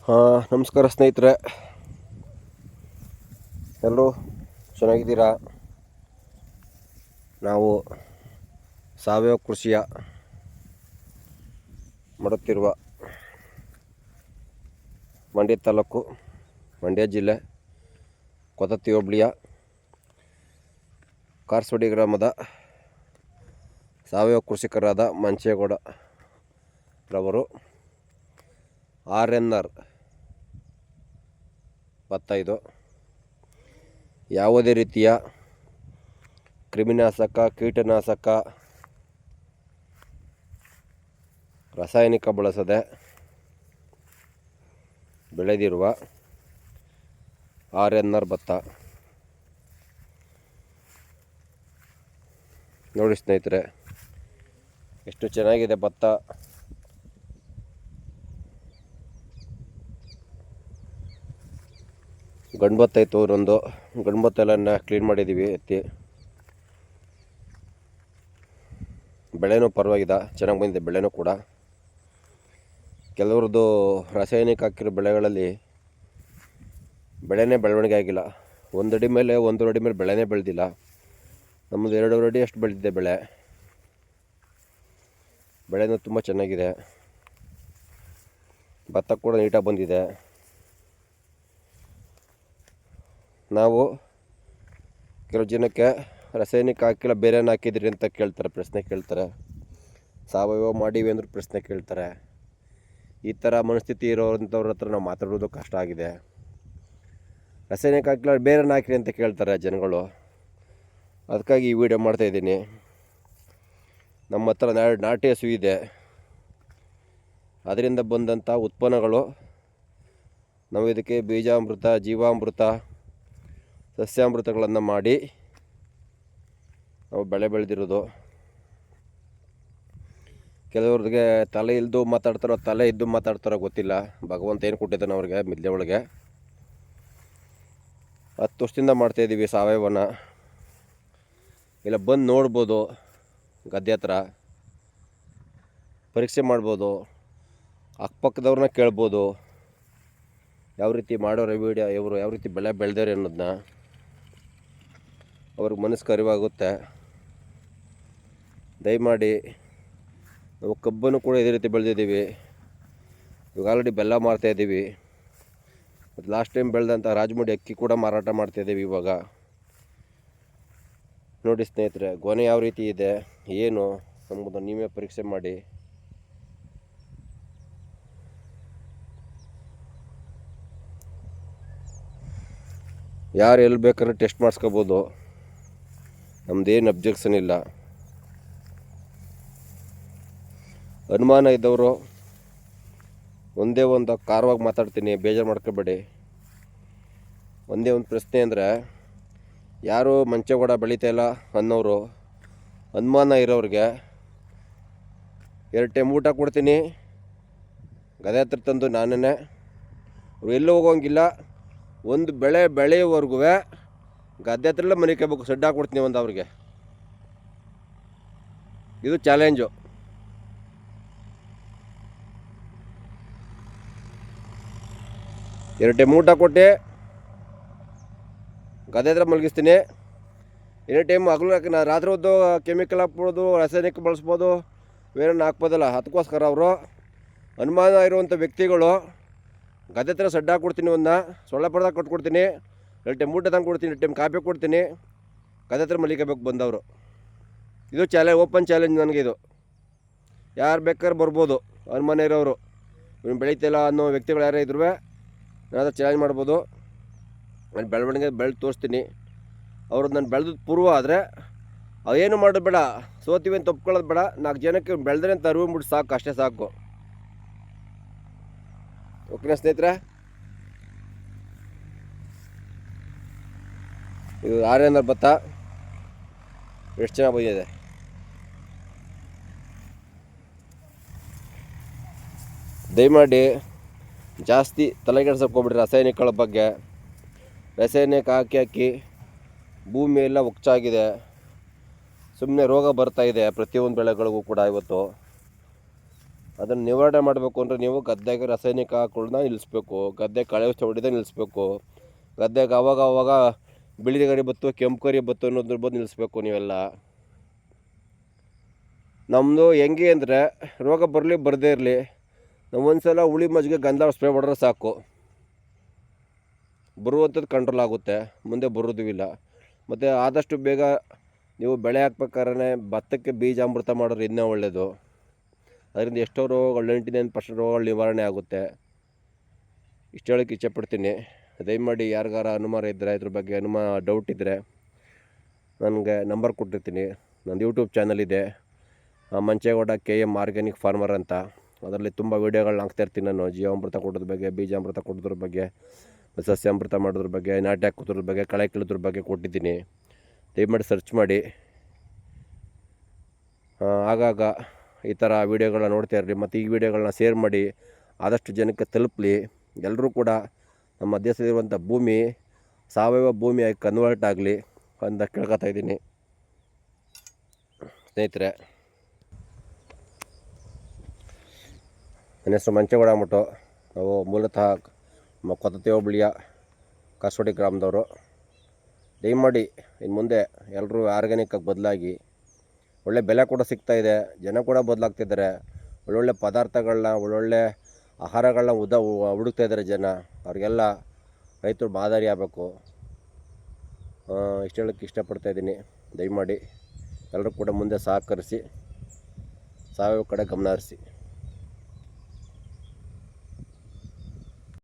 ನಮಸ್ಕಾರ ಸ್ನೇಹಿತರೆ, ಎಲ್ಲರೂ ಚೆನ್ನಾಗಿದ್ದೀರಾ? ನಾವು ಸಾವಯವ ಕೃಷಿಯ ಮಾಡುತ್ತಿರುವ ಮಂಡ್ಯ ತಾಲೂಕು, ಮಂಡ್ಯ ಜಿಲ್ಲೆ, ಕೊತ್ತತ್ತಿ ಹೋಬಳಿಯ ಕಾರ್ಸ್ವಾಡಿ ಗ್ರಾಮದ ಸಾವಯವ ಕೃಷಿಕರಾದ ಮಂಚೇಗೌಡ ರವರು RNR ಭತ್ತ. ಇದು ಯಾವುದೇ ರೀತಿಯ ಕ್ರಿಮಿನಾಶಕ, ಕೀಟನಾಶಕ, ರಾಸಾಯನಿಕ ಬಳಸದೆ ಬೆಳೆದಿರುವ RNR ಭತ್ತ. ನೋಡಿ ಸ್ನೇಹಿತರೆ, ಎಷ್ಟು ಚೆನ್ನಾಗಿದೆ ಭತ್ತ. ಗಂಡು ಭತ್ತ ಇತ್ತು, ಒಂದೊಂದು ಗಂಡು ಭತ್ತ ಎಲ್ಲ ಕ್ಲೀನ್ ಮಾಡಿದ್ದೀವಿ ಎತ್ತಿ. ಬೆಳೆನೂ ಪರವಾಗಿಲ್ಲ, ಚೆನ್ನಾಗಿ ಬಂದಿದೆ ಬೆಳೆನೂ ಕೂಡ. ಕೆಲವ್ರದ್ದು ರಾಸಾಯನಿಕ ಹಾಕಿರೋ ಬೆಳೆಗಳಲ್ಲಿ ಬೆಳೆನೇ ಬೆಳವಣಿಗೆ ಆಗಿಲ್ಲ. ಒಂದಡಿ ಮೇಲೆ ಬೆಳೆನೇ ಬೆಳೆದಿಲ್ಲ. ನಮ್ಮದು 2 ಅಡಿ ಅಷ್ಟು ಬೆಳೆದಿದೆ ಬೆಳೆನೂ ತುಂಬ ಚೆನ್ನಾಗಿದೆ. ಭತ್ತ ಕೂಡ ನೀಟಾಗಿ ಬಂದಿದೆ. ನಾವು ಕೆಲವು ಜನಕ್ಕೆ ರಾಸಾಯನಿಕ ಹಾಕಿಲ್ಲ, ಬೇರೆನ ಹಾಕಿದ್ರಿ ಅಂತ ಪ್ರಶ್ನೆ ಕೇಳ್ತಾರೆ. ಸಾವಯವ ಮಾಡೀವಿ ಅಂದ್ರೆ ಪ್ರಶ್ನೆ ಕೇಳ್ತಾರೆ. ಈ ಥರ ಮನಸ್ಥಿತಿ ಇರೋವಂಥವ್ರ ಹತ್ರ ನಾವು ಮಾತಾಡೋದು ಕಷ್ಟ ಆಗಿದೆ. ರಾಸಾಯನಿಕ ಹಾಕಿಲ್ಲ, ಬೇರೆನ ಹಾಕಿರಿ ಅಂತ ಕೇಳ್ತಾರೆ ಜನಗಳು. ಅದಕ್ಕಾಗಿ ಈ ವಿಡಿಯೋ ಮಾಡ್ತಾಯಿದ್ದೀನಿ. ನಮ್ಮ ಹತ್ರ ನಾಟಿ ಹಸು ಇದೆ. ಅದರಿಂದ ಬಂದಂಥ ಉತ್ಪನ್ನಗಳು ನಾವು ಇದಕ್ಕೆ ಬೀಜಾಮೃತ, ಜೀವಾಮೃತ, ಸಸ್ಯಾಮೃತಗಳನ್ನು ಮಾಡಿ ನಾವು ಬೆಳೆದಿರೋದು. ಕೆಲವ್ರಿಗೆ ತಲೆ ಇಲ್ಲದು ಮಾತಾಡ್ತಾರೋ, ತಲೆ ಇದ್ದು ಮಾತಾಡ್ತಾರೋ ಗೊತ್ತಿಲ್ಲ. ಭಗವಂತ ಏನು ಕೊಟ್ಟಿದ್ದಾನೆ ಅವ್ರಿಗೆ ಮಿದ್ಲೆ ಒಳಗೆ. 10 ವರ್ಷದಿಂದ ಮಾಡ್ತಾಯಿದ್ದೀವಿ ಸಾವಯವನ. ಇಲ್ಲ ಬಂದು ನೋಡ್ಬೋದು, ಗದ್ದೆ ಹತ್ರ ಪರೀಕ್ಷೆ ಮಾಡ್ಬೋದು, ಅಕ್ಕಪಕ್ಕದವ್ರನ್ನ ಕೇಳ್ಬೋದು ಯಾವ ರೀತಿ ಮಾಡೋರು ವಿಡಿಯೋ, ಇವರು ಯಾವ ರೀತಿ ಬೆಳೆ ಬೆಳೆದಾರೆ ಅನ್ನೋದನ್ನ. ಅವ್ರಿಗೆ ಮನಸ್ಸಿಗೆ ಅರಿವಾಗುತ್ತೆ. ದಯಮಾಡಿ ನಾವು ಕಬ್ಬನ್ನು ಕೂಡ ಇದೇ ರೀತಿ ಬೆಳೆದಿದ್ದೀವಿ. ಇವಾಗ ಆಲ್ರೆಡಿ ಬೆಲ್ಲ ಮಾರ್ತಾಯಿದ್ದೀವಿ. ಮತ್ತು ಲಾಸ್ಟ್ ಟೈಮ್ ಬೆಳೆದಂಥ ರಾಜಮುಡಿ ಅಕ್ಕಿ ಕೂಡ ಮಾರಾಟ ಮಾಡ್ತಾಯಿದ್ದೀವಿ ಇವಾಗ. ನೋಡಿ ಸ್ನೇಹಿತರೆ, ಗೊನೆ ಯಾವ ರೀತಿ ಇದೆ ಏನು ಎಂಬುದನ್ನು ನೀವೇ ಪರೀಕ್ಷೆ ಮಾಡಿ. ಯಾರು ಎಲ್ಲಿ ಬೇಕಾದ್ರೆ ಟೆಸ್ಟ್ ಮಾಡಿಸ್ಕೋಬೋದು, ನಮ್ಮದೇನು ಅಬ್ಜೆಕ್ಷನ್ ಇಲ್ಲ. ಅನುಮಾನ ಇದ್ದವರು ಒಂದೇ ಒಂದು ಕಾರವಾಗಿ ಮಾತಾಡ್ತೀನಿ, ಬೇಜಾರು ಮಾಡ್ಕೋಬೇಡಿ. ಒಂದೇ ಒಂದು ಪ್ರಶ್ನೆ ಅಂದರೆ, ಯಾರು ಮಂಚೇಗೌಡ ಬೆಳೀತಾಯಿಲ್ಲ ಅನ್ನೋರು, ಅನುಮಾನ ಇರೋರಿಗೆ 2 ಟೈಮ್ ಊಟ ಕೊಡ್ತೀನಿ. ಗದೆ ಹತ್ರ ತಂದು ನಾನೇ, ಅವ್ರು ಎಲ್ಲೂ ಹೋಗೋಂಗಿಲ್ಲ. ಒಂದು ಬೆಳೆ ಬೆಳೆಯೋವರೆಗೂ ಗದ್ದೆ ಹತ್ರಲ್ಲೇ ಮನೆ ಕೈಬೇಕು, ಸಡ್ಡು ಹಾಕ್ಕೊಡ್ತೀನಿ ಒಂದು ಅವ್ರಿಗೆ. ಇದು ಚಾಲೆಂಜು. ಎರಡು ಟೈಮ್ ಊಟ ಕೊಟ್ಟು ಗದ್ದೆ ಹತ್ರ ಮಲಗಿಸ್ತೀನಿ. 2 ಟೈಮ್ ಹಗಲು ರಾತ್ರಿ ಹೊತ್ತು ಕೆಮಿಕಲ್ ಹಾಕ್ಬೋದು, ರಾಸಾಯನಿಕ ಬಳಸ್ಬೋದು, ಬೇರೆನ ಹಾಕ್ಬೋದಲ್ಲ. ಅದಕ್ಕೋಸ್ಕರ ಅವರು ಅನುಮಾನ ಇರುವಂಥ ವ್ಯಕ್ತಿಗಳು ಗದ್ದೆ ಹತ್ರ ಸಡ್ಡು ಹಾಕ್ಕೊಡ್ತೀನಿ, ಒಂದು ಸೊಳ್ಳೆ ಪರ್ದ ಕಟ್ಕೊಡ್ತೀನಿ, 2 ಟೈಮ್ ಊಟ ತಂದು ಕೊಡ್ತೀನಿ, 2 ಟೈಮ್ ಕಾಫಿ ಕೊಡ್ತೀನಿ, ಗದ್ದೆ ಹತ್ರ ಮಲಿಕಬೇಕು ಬಂದವರು. ಇದು ಓಪನ್ ಚಾಲೆಂಜ್ ನನಗೆ. ಇದು ಯಾರು ಬೇಕಾದ್ರೆ ಬರ್ಬೋದು. ಅನುಮಾನ ಇರೋರು, ಇವ್ನು ಬೆಳೀತಿಲ್ಲ ಅನ್ನೋ ವ್ಯಕ್ತಿಗಳು ಯಾರೇ ಇದ್ರೂ ನಾನು ಚಾಲೆಂಜ್ ಮಾಡ್ಬೋದು. ನಾನು ಬೆಳವಣಿಗೆ ಬೆಳೆದು ತೋರಿಸ್ತೀನಿ. ಅವರು ನಾನು ಬೆಳೆದು ಪೂರ್ವ ಆದರೆ ಅವೇನು ಮಾಡೋದು ಬೇಡ, ಸೋತೀವಿ ಅಂತ ಒಪ್ಕೊಳ್ಳೋದು ಬೇಡ. 4 ಜನಕ್ಕೆ ಬೆಳೆದ್ರೆ ಅಂತ ಅರಿವು ಬಿಟ್ಟು ಸಾಕು, ಅಷ್ಟೇ ಸಾಕು. ಓಕೆನಾ ಸ್ನೇಹಿತರೆ? ಇದು RNR ಭತ್ತ ಎಷ್ಟು ಚೆನ್ನಾಗಿ ಬಂದಿದೆ. ದಯಮಾಡಿ ಜಾಸ್ತಿ ತಲೆಗೆಡ್ಸೋಕ್ಕೋಗ್ಬಿಡ್ರಿ ರಾಸಾಯನಿಕಗಳ ಬಗ್ಗೆ. ರಾಸಾಯನಿಕ ಹಾಕಿ ಭೂಮಿ ಎಲ್ಲ ಒಚ್ಚಾಗಿದೆ. ಸುಮ್ಮನೆ ರೋಗ ಬರ್ತಾಯಿದೆ ಪ್ರತಿಯೊಂದು ಬೆಳೆಗಳಿಗೂ ಕೂಡ ಇವತ್ತು. ಅದನ್ನು ನಿವಾರಣೆ ಮಾಡಬೇಕು ಅಂದರೆ ನೀವು ಗದ್ದೆಗೆ ರಾಸಾಯನಿಕ ಹಾಕೊಳ್ಳೋದನ್ನ ನಿಲ್ಲಿಸ್ಬೇಕು, ಗದ್ದೆ ಕಳೆ ಹೊಡೆದ ನಿಲ್ಲಿಸ್ಬೇಕು, ಗದ್ದೆಗೆ ಅವಾಗ ಬಿಳಿ ಕರಿ ಬತ್ತು ಕೆಂಪು ಕರಿ ಬತ್ತು ಅನ್ನೋದ್ರ ಬಗ್ಗೆ ನಿಲ್ಲಿಸ್ಬೇಕು ನೀವೆಲ್ಲ. ನಮ್ಮದು ಹೆಂಗೆ ಅಂದರೆ ರೋಗ ಬರಲಿ ಬರದೇ ಇರಲಿ, ನಾವು ಒಂದು ಸಲ ಹುಳಿ ಮಜ್ಜಿಗೆ ಗಂಧ ಸ್ಪ್ರೇ ಹೊಡೆದ್ರೆ ಸಾಕು, ಬರುವಂಥದ್ದು ಕಂಟ್ರೋಲ್ ಆಗುತ್ತೆ, ಮುಂದೆ ಬರೋದು ಇಲ್ಲ. ಮತ್ತು ಆದಷ್ಟು ಬೇಗ ನೀವು ಬೆಳೆ ಹಾಕ್ಬೇಕಾದ್ರೆ ಭತ್ತಕ್ಕೆ ಬೀಜಾಮೃತ ಮಾಡೋರು ಇನ್ನೂ ಒಳ್ಳೆಯದು. ಅದರಿಂದ ಎಷ್ಟೋ ರೋಗಗಳು 99% ರೋಗಗಳು ನಿವಾರಣೆ ಆಗುತ್ತೆ. ಇಷ್ಟು ಹೇಳೋಕ್ಕೆ ಇಷ್ಟಪಡ್ತೀನಿ. ದಯಮಾಡಿ ಯಾರಿಗಾರ ಅನುಮಾನ ಇದ್ದರೆ ಇದ್ರ ಬಗ್ಗೆ ಡೌಟ್ ಇದ್ದರೆ ನನಗೆ ನಂಬರ್ ಕೊಟ್ಟಿರ್ತೀನಿ. ನಂದು ಯೂಟ್ಯೂಬ್ ಚಾನಲ್ ಇದೆ, ಮಂಚೇಗೌಡ KM ಆರ್ಗ್ಯಾನಿಕ್ ಫಾರ್ಮರ್ ಅಂತ. ಅದರಲ್ಲಿ ತುಂಬ ವೀಡಿಯೋಗಳನ್ನ ಹಾಕ್ತಾಯಿರ್ತೀನಿ ನಾನು. ಜೀವಾಮೃತ ಕೊಡೋದ್ರ ಬಗ್ಗೆ, ಬೀಜಾಮೃತ ಕೊಡೋದ್ರ ಬಗ್ಗೆ, ಸಸ್ಯಾಮೃತ ಮಾಡೋದ್ರ ಬಗ್ಗೆ, ನಾಟಿ ಹಾಕೋದ್ರ ಬಗ್ಗೆ, ಕಳೆ ಕೀಳೋದ್ರ ಬಗ್ಗೆ ಕೊಟ್ಟಿದ್ದೀನಿ. ದಯಮಾಡಿ ಸರ್ಚ್ ಮಾಡಿ. ಆಗಾಗ ಈ ಥರ ವೀಡಿಯೋಗಳನ್ನ ನೋಡ್ತಾ ಇರ್ರಿ. ಮತ್ತು ಈ ವಿಡಿಯೋಗಳನ್ನ ಶೇರ್ ಮಾಡಿ, ಆದಷ್ಟು ಜನಕ್ಕೆ ತಲುಪಲಿ. ಎಲ್ಲರೂ ಕೂಡ ನಮ್ಮ ದೇಶದಲ್ಲಿರುವಂಥ ಭೂಮಿ ಸಾವಯವ ಭೂಮಿಯಾಗಿ ಕನ್ವರ್ಟ್ ಆಗಲಿ ಅಂತ ಕೇಳ್ಕೊತಾ ಇದ್ದೀನಿ. ಸ್ನೇಹಿತರೆ, ನನ್ನ ಹೆಸರು ಮಂಚೇಗೌಡ ಅಂದ್ಬಿಟ್ಟು. ನಾವು ಮೂಲತಃ ನಮ್ಮ ಕೊತ್ತತೆ ಹೋಬಳಿಯ ಕಾಸೋಡಿ ಗ್ರಾಮದವರು. ದಯಮಾಡಿ ಇನ್ನು ಮುಂದೆ ಎಲ್ಲರೂ ಆರ್ಗ್ಯಾನಿಕ್ಕಾಗಿ ಬದಲಾಗಿ, ಒಳ್ಳೆ ಬೆಲೆ ಕೂಡ ಸಿಗ್ತಾಯಿದೆ, ಜನ ಕೂಡ ಬದಲಾಗ್ತಿದ್ದಾರೆ. ಒಳ್ಳೊಳ್ಳೆ ಪದಾರ್ಥಗಳನ್ನ, ಒಳ್ಳೊಳ್ಳೆ ಆಹಾರಗಳನ್ನ ಹುಡುಕ್ತಾ ಇದ್ದಾರೆ ಜನ. ಅವ್ರಿಗೆಲ್ಲ ರೈತರು ಮಾದರಿ ಆಗಬೇಕು. ಇಷ್ಟು ಹೇಳೋಕ್ಕೆ ಇಷ್ಟಪಡ್ತಾಯಿದ್ದೀನಿ. ದಯಮಾಡಿ ಎಲ್ಲರೂ ಕೂಡ ಮುಂದೆ ಸಹಕರಿಸಿ, ಸಾವಯವ ಕಡೆ ಗಮನ ಹರಿಸಿ.